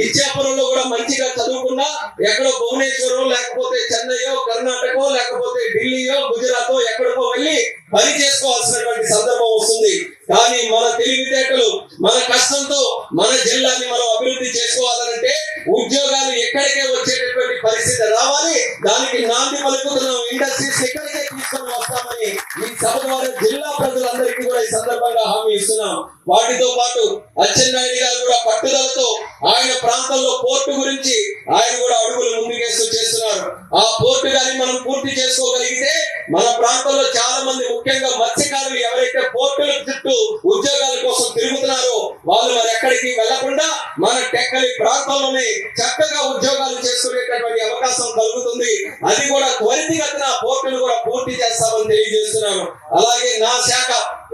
ఇచ్చాపురంలో కూడా మంచిగా చదువుకున్నా ఎక్కడో భువనేశ్వరం లేకపోతే చెన్నైయో కర్ణాటకో లేకపోతే ఢిల్లీయో గుజరాత్ ఎక్కడికో వెళ్ళి పని చేసుకోవాల్సినటువంటి సందర్భం వస్తుంది. కానీ మన తెలివితేటలు మన కష్టంతో మన జిల్లాని మనం అభివృద్ధి చేసుకోవాలంటే ఉద్యోగాలు ఎక్కడికే వచ్చేటటువంటి పరిస్థితి రావాలి. దానికి నాంది పలుకుతున్నాం. ఇండస్ట్రీస్ ఎక్కడికే తీసుకొని వస్తామని ఈ సభ ద్వారా జిల్లా ప్రజలందరికీ కూడా ఈ సందర్భంగా హామీ ఇస్తున్నాం. వాటితో పాటు అచ్చెన్నాయుడు గారు కూడా పట్టుదలతో ఆయన ప్రాంతంలో పోర్టు గురించి ఆయన కూడా అడుగులు ముందుకేస్తూ చేస్తున్నారు. ఆ పోర్టు గాని మనం పూర్తి చేసుకోగలిగితే మన ప్రాంతంలో చాలా మంది ముఖ్యంగా మత్స్యకారులు ఎవరైతే పోర్టుల చుట్టూ ఉద్యోగాల కోసం తిరుగుతున్నారో వాళ్ళు మరి ఎక్కడికి వెళ్లకుండా మన టెక్కలి ప్రాంతంలోనే చక్కగా ఉద్యోగాలు చేసుకునేటటువంటి అవకాశం కలుగుతుంది. అది కూడా త్వరితగతిన పోర్టులు కూడా పూర్తి చేస్తామని తెలియజేస్తున్నాను. అలాగే నా శాఖ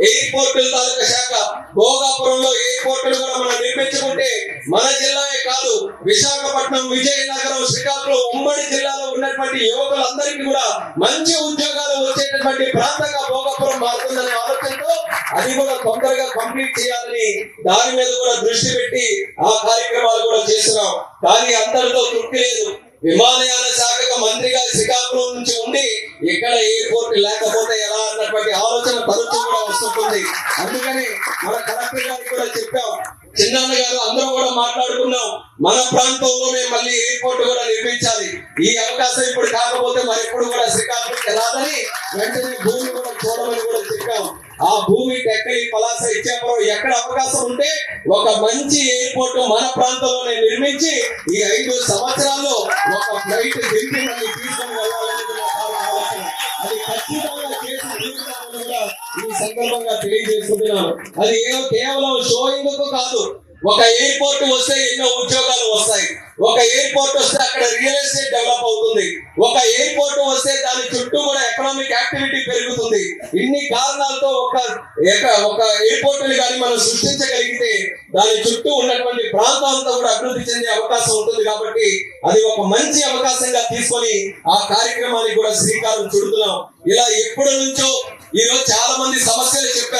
ఎయిర్పోర్టుల తాలూకా శాఖ భోగాపురంలో ఎయిర్పోర్టులు కూడా మనం నిర్మించుకుంటే మన జిల్లాయే కాదు విశాఖపట్నం, విజయనగరం, శ్రీకాకుళం ఉమ్మడి జిల్లాలో ఉన్నటువంటి యువకులందరికీ కూడా మంచి ఉద్యోగాలు వచ్చేటటువంటి ప్రాంతంగా భోగాపురం మారుతుందనే ఆలోచనతో అది కూడా తొందరగా కంప్లీట్ చేయాలని దాని మీద కూడా దృష్టి పెట్టి ఆ కార్యక్రమాలు కూడా చేస్తున్నాం. కానీ అందరితో తృప్తి లేదు. విమానయాన శాఖకు మంత్రిగా శ్రీకాకుళం నుంచి ఉండి ఇక్కడ ఎయిర్పోర్ట్ లేకపోతే ఎలా అన్నటువంటి ఆలోచన తరచు కూడా వస్తుంటుంది. అందుకని మన కలెక్టర్ గారికి కూడా చెప్పాం, చిన్నాన్న గారు అందరూ కూడా మాట్లాడుకున్నాం, మన ప్రాంతంలోనే మళ్ళీ ఎయిర్పోర్ట్ కూడా నిర్మించాలి. ఈ అవకాశం ఇప్పుడు కాకపోతే మరి ఎప్పుడు కూడా శ్రీకాకుళంకి రాదని వెంటనే భూమి కూడా చూడమని కూడా చెప్పాం. ఆ భూమి టెక్కలి, పలాస, ఇచ్చాపురం ఎక్కడ అవకాశం ఉంటే ఒక మంచి ఎయిర్పోర్ట్ మన ప్రాంతంలోనే నిర్మించి ఈ 5 సంవత్సరాల్లో ఒక ఫ్లైట్ దింపి మళ్ళీ తీసుకొని వెళ్ళాలని ఆలోచన. అది ఖచ్చితంగా చేసి తీరుతామని కూడా ఈ సందర్భంగా తెలియజేసుకుంటున్నాను. అది కేవలం షోయింగ్ కాదు. ఒక ఎయిర్పోర్ట్ వస్తే ఎన్నో ఉద్యోగాలు వస్తాయి. ఒక ఎయిర్పోర్ట్ వస్తే అక్కడ రియల్ ఎస్టేట్ డెవలప్ అవుతుంది. ఒక ఎయిర్పోర్ట్ వస్తే దాని చుట్టూ కూడా ఎకనామిక్ యాక్టివిటీ పెరుగుతుంది. ఇన్ని కారణాలతో ఒక ఎయిర్పోర్ట్ ని కానీ మనం సృష్టించగలిగితే దాని చుట్టూ ఉన్నటువంటి ప్రాంతం అంతా కూడా అభివృద్ధి చెందే అవకాశం ఉంటుంది. కాబట్టి అది ఒక మంచి అవకాశంగా తీసుకొని ఆ కార్యక్రమానికి కూడా శ్రీకారం చుడుతున్నాం. ఇలా ఎప్పటి నుంచో ఈరోజు చాలా మంది సమస్యలు చెప్పారు.